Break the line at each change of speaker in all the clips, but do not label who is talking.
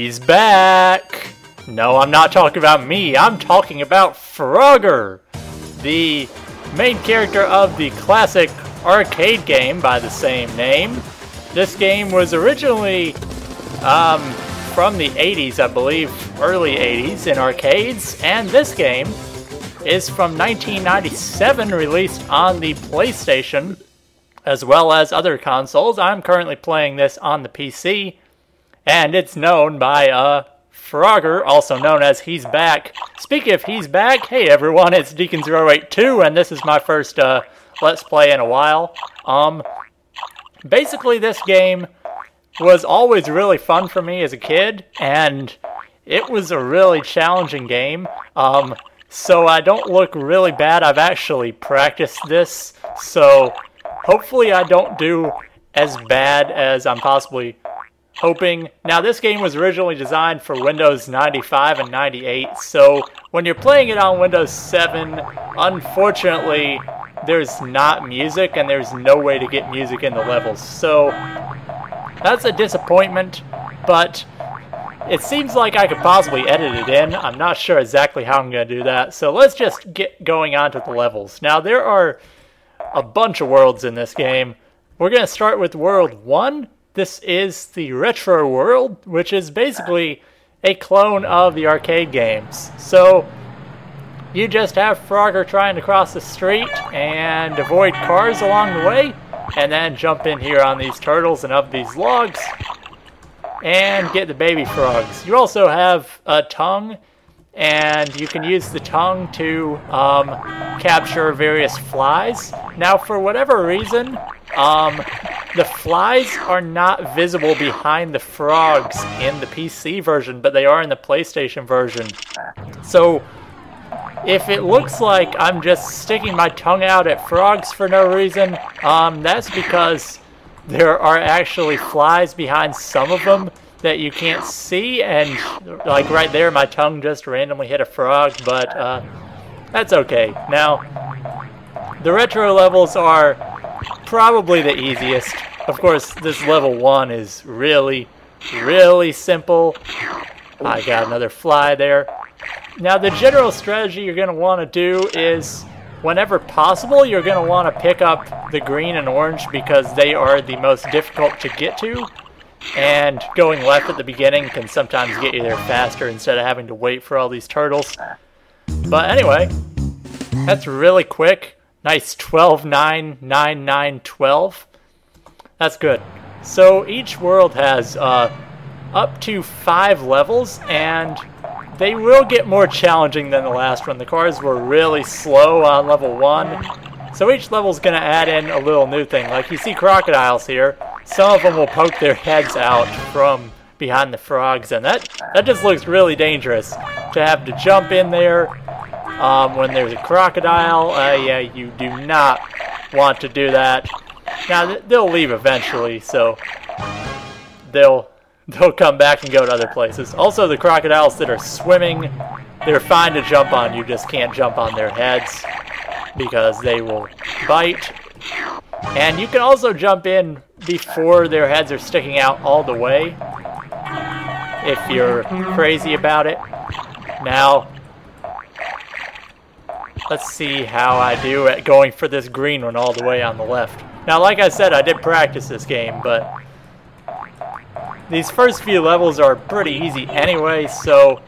He's back! No, I'm not talking about me, I'm talking about Frogger, the main character of the classic arcade game by the same name. This game was originally from the 80s, I believe, early 80s in arcades, and this game is from 1997, released on the PlayStation, as well as other consoles. I'm currently playing this on the PC, and it's known by Frogger, also known as He's Back. Speaking of He's Back, hey everyone, it's Deacon082, and this is my first Let's Play in a while. Basically, this game was always really fun for me as a kid, and it was a really challenging game. So I don't look really bad. I've actually practiced this, so hopefully I don't do as bad as I'm possibly hoping. Now, this game was originally designed for Windows 95 and 98, so when you're playing it on Windows 7, unfortunately, there's not music, and there's no way to get music in the levels. So that's a disappointment, but it seems like I could possibly edit it in. I'm not sure exactly how I'm going to do that, so let's just get going on to the levels. Now, there are a bunch of worlds in this game. We're going to start with World 1. This is the Retro World, which is basically a clone of the arcade games. So you just have Frogger trying to cross the street and avoid cars along the way, and then jump in here on these turtles and up these logs and get the baby frogs. You also have a tongue, and you can use the tongue to capture various flies. Now, for whatever reason, the flies are not visible behind the frogs in the PC version, but they are in the PlayStation version. So if it looks like I'm just sticking my tongue out at frogs for no reason, that's because there are actually flies behind some of them that you can't see, and like right there, my tongue just randomly hit a frog, but that's okay. Now, the retro levels are probably the easiest. Of course, this level 1 is really, really simple. I got another fly there. Now, the general strategy you're going to want to do is, whenever possible, you're going to want to pick up the green and orange because they are the most difficult to get to. And going left at the beginning can sometimes get you there faster instead of having to wait for all these turtles. But anyway, that's really quick. Nice 12, 9, 9, 9, 12. That's good. So each world has up to 5 levels, and they will get more challenging than the last one. The cars were really slow on level 1. So each level is going to add in a little new thing. Like you see crocodiles here. Some of them will poke their heads out from behind the frogs, and that just looks really dangerous. To have to jump in there when there's a crocodile, yeah, you do not want to do that. Now, they'll leave eventually, so they'll come back and go to other places. Also, the crocodiles that are swimming, they're fine to jump on. You just can't jump on their heads because they will bite. And you can also jump in before their heads are sticking out all the way, if you're crazy about it. Now, let's see how I do at going for this green one all the way on the left. Now, like I said, I did practice this game, but these first few levels are pretty easy anyway, so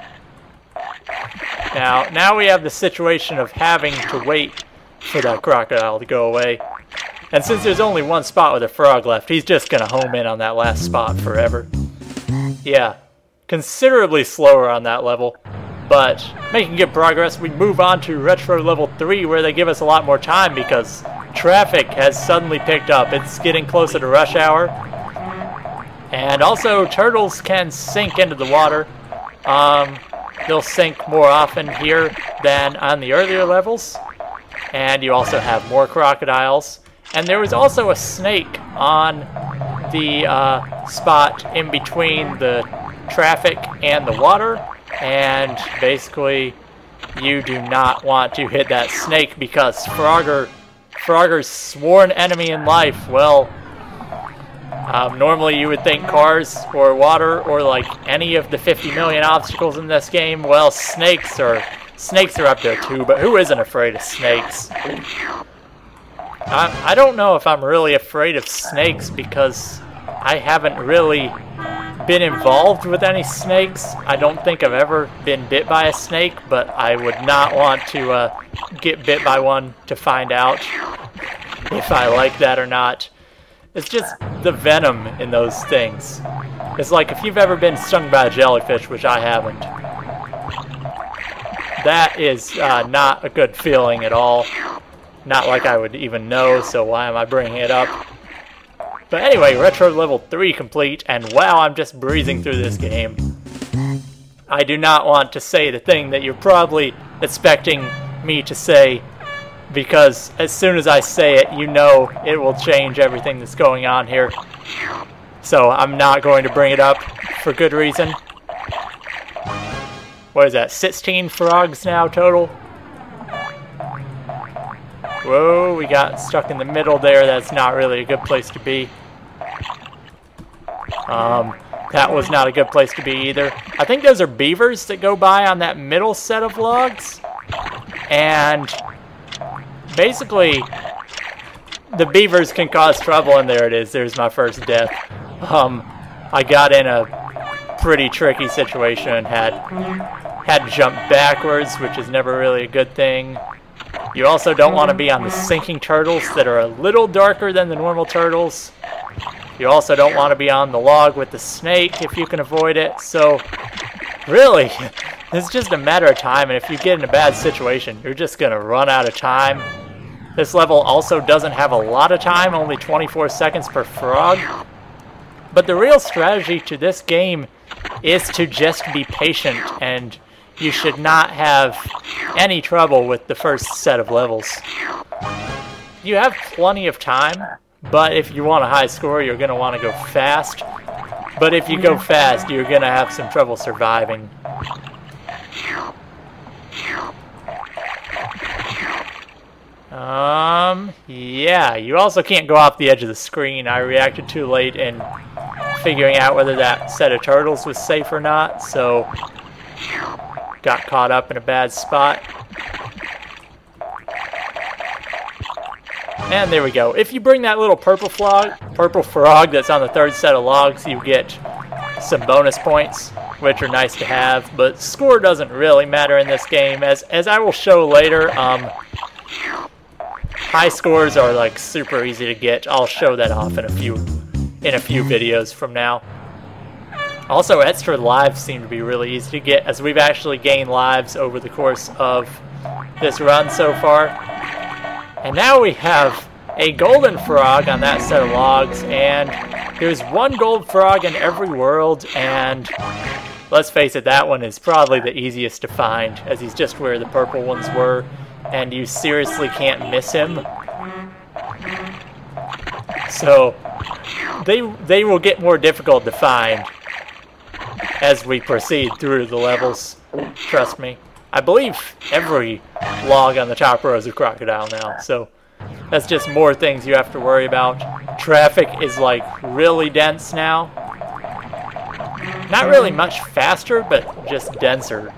now we have the situation of having to wait for that crocodile to go away. And since there's only one spot with a frog left, he's just going to home in on that last spot forever. Yeah, considerably slower on that level, but making good progress. We move on to Retro Level 3, where they give us a lot more time because traffic has suddenly picked up. It's getting closer to rush hour. And also, turtles can sink into the water. They'll sink more often here than on the earlier levels. And you also have more crocodiles. And there was also a snake on the spot in between the traffic and the water. And basically, you do not want to hit that snake because Frogger's sworn enemy in life, well, Normally you would think cars or water or like any of the 50 million obstacles in this game. Well, snakes are up there too, but who isn't afraid of snakes? I don't know if I'm really afraid of snakes because I haven't really been involved with any snakes. I don't think I've ever been bit by a snake, but I would not want to get bit by one to find out if I like that or not. It's just the venom in those things. It's like if you've ever been stung by a jellyfish, which I haven't. That is not a good feeling at all. Not like I would even know, so why am I bringing it up? But anyway, Retro Level 3 complete, and wow, I'm just breezing through this game. I do not want to say the thing that you're probably expecting me to say, because as soon as I say it, you know it will change everything that's going on here. So I'm not going to bring it up for good reason. What is that, 16 frogs now total? Whoa, we got stuck in the middle there. That's not really a good place to be. That was not a good place to be either. I think those are beavers that go by on that middle set of logs. And basically, the beavers can cause trouble, and there it is. There's my first death. I got in a pretty tricky situation and had to jump backwards, which is never really a good thing. You also don't want to be on the sinking turtles that are a little darker than the normal turtles. You also don't want to be on the log with the snake if you can avoid it. So, really, it's just a matter of time, and if you get in a bad situation, you're just going to run out of time. This level also doesn't have a lot of time, only 24 seconds per frog. But the real strategy to this game is to just be patient, and you should not have any trouble with the first set of levels. You have plenty of time, but if you want a high score, you're going to want to go fast. But if you go fast, you're going to have some trouble surviving. Yeah, you also can't go off the edge of the screen. I reacted too late in figuring out whether that set of turtles was safe or not, so got caught up in a bad spot. And there we go. If you bring that little purple frog that's on the third set of logs, you get some bonus points, which are nice to have, but score doesn't really matter in this game. As I will show later, high scores are like super easy to get. I'll show that off in a few videos from now. Also, extra lives seem to be really easy to get, as we've actually gained lives over the course of this run so far. And now we have a golden frog on that set of logs, and there's one gold frog in every world, and let's face it, that one is probably the easiest to find, as he's just where the purple ones were, and you seriously can't miss him. So they will get more difficult to find as we proceed through the levels. Trust me. I believe every log on the top row is a crocodile now, so that's just more things you have to worry about. Traffic is like really dense now. Not really much faster, but just denser.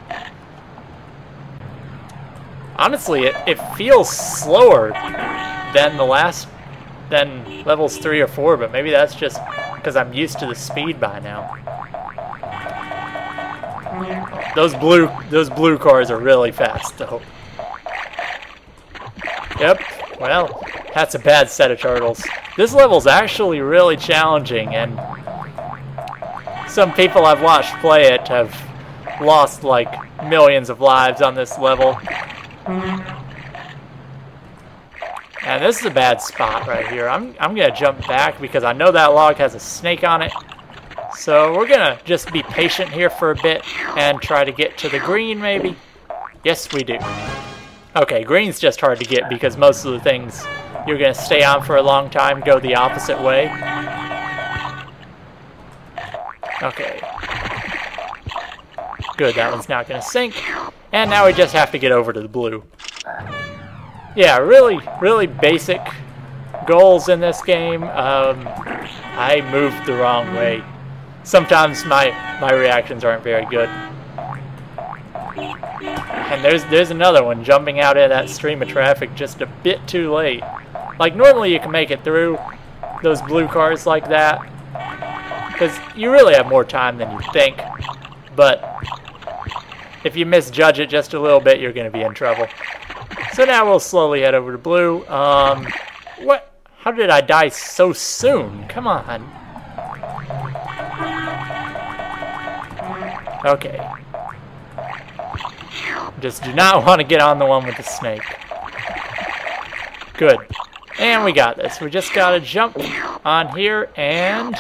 Honestly, it feels slower than than levels 3 or 4, but maybe that's just because I'm used to the speed by now. Those blue cars are really fast, though. Yep, well, that's a bad set of turtles. This level's actually really challenging, and some people I've watched play it have lost like millions of lives on this level. And this is a bad spot right here. I'm gonna jump back because I know that log has a snake on it. So we're gonna just be patient here for a bit and try to get to the green, maybe. Yes, we do. Okay, green's just hard to get because most of the things you're gonna stay on for a long time go the opposite way. Okay. Good, that one's not gonna sink. And now we just have to get over to the blue. Yeah, really basic goals in this game. I moved the wrong way. Sometimes my reactions aren't very good. And there's another one jumping out of that stream of traffic just a bit too late. Like, normally you can make it through those blue cars like that, because you really have more time than you think. But if you misjudge it just a little bit, you're going to be in trouble. So now we'll slowly head over to blue. What? How did I die so soon? Come on. Okay. Just do not want to get on the one with the snake. Good. And we got this. We just got to jump on here and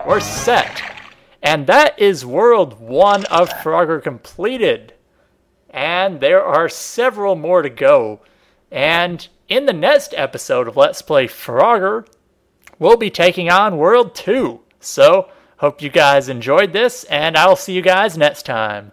we're set. And that is World 1 of Frogger completed. And there are several more to go. And in the next episode of Let's Play Frogger, we'll be taking on World 2. So, hope you guys enjoyed this, and I'll see you guys next time.